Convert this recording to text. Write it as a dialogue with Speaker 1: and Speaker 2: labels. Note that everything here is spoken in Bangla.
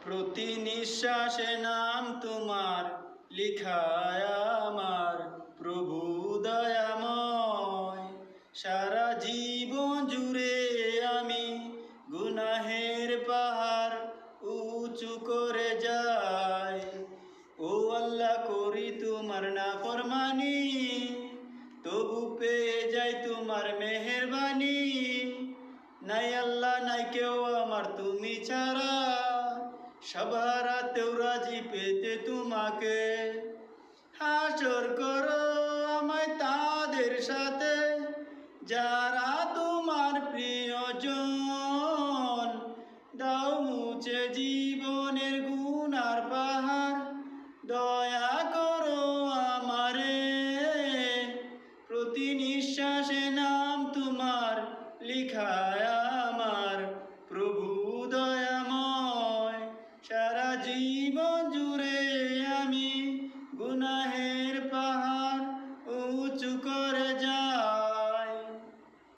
Speaker 1: প্রতি নিঃশ্বাসে নাম তোমার লিখায় আমার প্রভু দয়াময়। সারা জীবন জুড়ে আমি গুনাহের পাহাড় উঁচু করে যাই। ও আল্লাহ, করি তোমার নাফরমানি, তবু পেয়ে যাই তোমার মেহেরবানি। নাই আল্লাহ, নাই কেউ আমার তুমি ছাড়া, সব হারাতেও রাজি পেতে তোমাকে। হাসর করো আমায় তাদের সাথে, যারা তোমার প্রিয়জন। দাও মুছে জীবনের গুনার পাহাড়, দয়া করো আমারে। প্রতি নিঃশ্বাসে নাম তোমার লিখায় আমার প্রভু দয়াময়। সারা জীবন জুড়ে আমি গুনাহের পাহাড় উঁচু করে